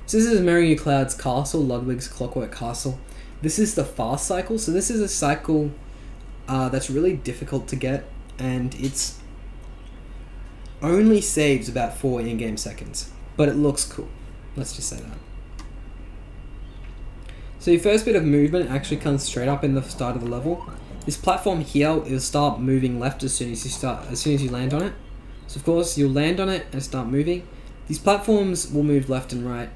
So this is Meringue Cloud's castle, Ludwig's Clockwork Castle. This is the fast cycle. So this is a cycle that's really difficult to get, and it's only saves about 4 in-game seconds, but it looks cool. Let's just say that. So your first bit of movement actually comes straight up in the start of the level. This platform here will start moving left as soon as you land on it. So of course you'll land on it and start moving. These platforms will move left and right.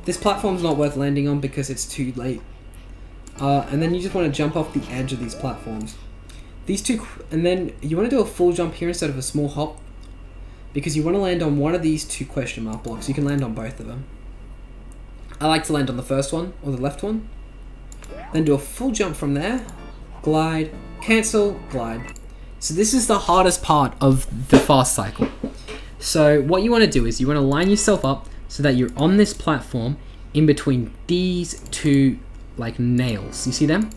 This platform's not worth landing on because it's too late. And then you just want to jump off the edge of these platforms. These two, and then you want to do a full jump here instead of a small hop, because you want to land on one of these 2 question mark blocks. You can land on both of them. I like to land on the first one, or the left one. Then do a full jump from there. Glide, cancel, glide. So this is the hardest part of the fast cycle. So what you want to do is you want to line yourself up so that you're on this platform in between these 2 like nails. You see them?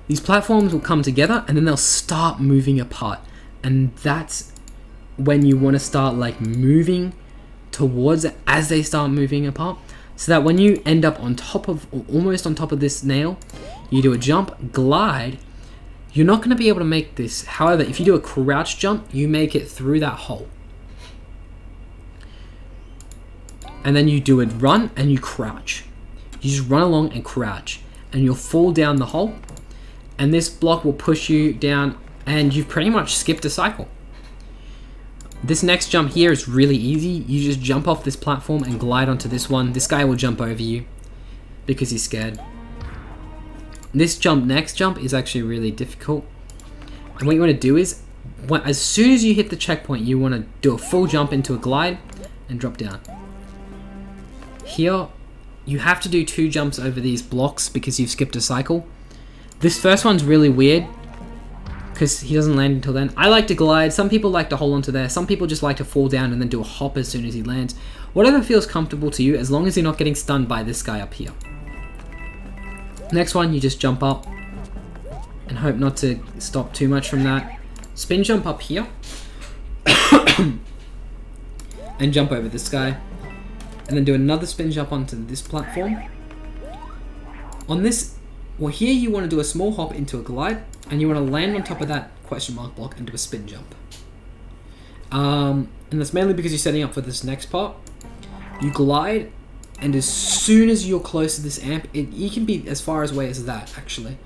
These platforms will come together and then they'll start moving apart. And that's when you want to start like moving towards it as they start moving apart. So that when you end up on top of, or almost on top of this nail, you do a jump, glide. You're not going to be able to make this. However, if you do a crouch jump, you make it through that hole. And then you do a run and you crouch. You just run along and crouch. And you'll fall down the hole. And this block will push you down and you've pretty much skipped a cycle. This next jump here is really easy. You just jump off this platform and glide onto this one. This guy will jump over you because he's scared. This next jump is actually really difficult. And what you want to do is, as soon as you hit the checkpoint, you want to do a full jump into a glide and drop down. Here, you have to do 2 jumps over these blocks because you've skipped a cycle. This first one's really weird because he doesn't land until then. I like to glide. Some people like to hold onto there. Some people just like to fall down and then do a hop as soon as he lands. Whatever feels comfortable to you, as long as you're not getting stunned by this guy up here. Next one, you just jump up and hope not to stop too much from that. Spin jump up here and jump over this guy. And then do another spin jump onto this platform. On this, well, here you want to do a small hop into a glide, and you want to land on top of that question mark block and do a spin jump. And that's mainly because you're setting up for this next part. You glide, and as soon as you're close to this amp, you can be as far away as that, actually.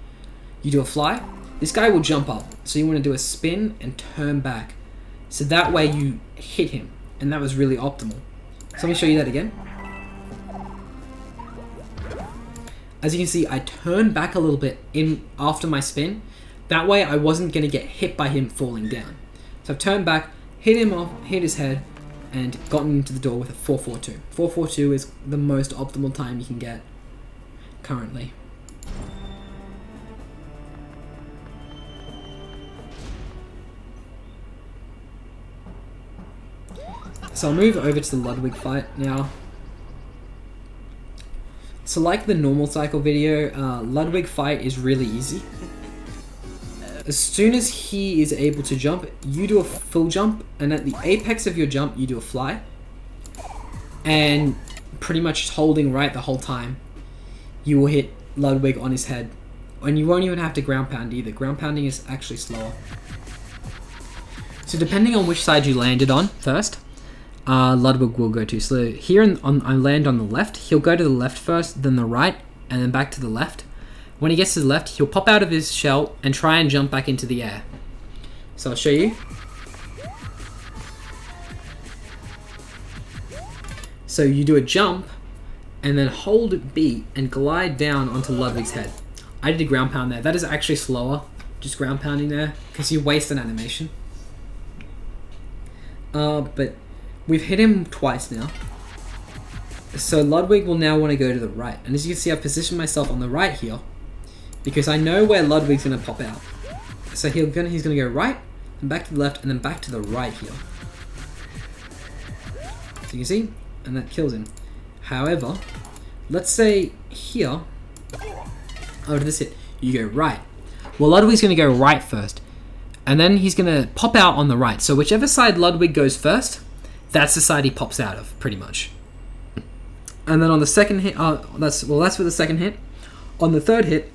You do a fly. This guy will jump up, so you want to do a spin and turn back. So that way you hit him, and that was really optimal. So let me show you that again. As you can see, I turned back a little bit in after my spin. That way I wasn't going to get hit by him falling down. So I've turned back, hit him off, hit his head, and gotten into the door with a 442. 442 is the most optimal time you can get currently. So I'll move over to the Ludwig fight now. So like the normal cycle video, Ludwig fight is really easy. As soon as he is able to jump, you do a full jump, and at the apex of your jump, you do a fly. And pretty much holding right the whole time, you will hit Ludwig on his head. And you won't even have to ground pound either. Ground pounding is actually slower. So depending on which side you landed on first, Ludwig will go to. So here I land on the left. He'll go to the left first, then the right, and then back to the left. When he gets to the left, he'll pop out of his shell and try and jump back into the air. So I'll show you. So you do a jump, and then hold B and glide down onto Ludwig's head. I did a ground pound there. That is actually slower, just ground pounding there, because you waste an animation. But we've hit him twice now. So Ludwig will now want to go to the right. And as you can see, I've positioned myself on the right here because I know where Ludwig's going to pop out. So he's going to go right, and back to the left, and then back to the right here. So you can see, and that kills him. However, let's say here, oh, did this hit? You go right. Well, Ludwig's going to go right first, and then he's going to pop out on the right. So whichever side Ludwig goes first, that's the side he pops out of, pretty much. And then on the second hit, that's for the second hit. On the third hit,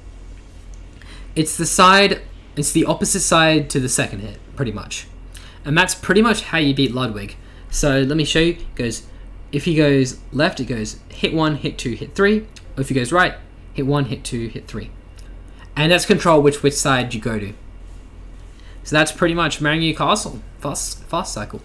it's the opposite side to the second hit, pretty much. And that's pretty much how you beat Ludwig. So let me show you. If he goes left, it goes hit 1, hit 2, hit 3. Or if he goes right, hit 1, hit 2, hit 3. And that's control which side you go to. So that's pretty much Meringue Castle, fast cycle.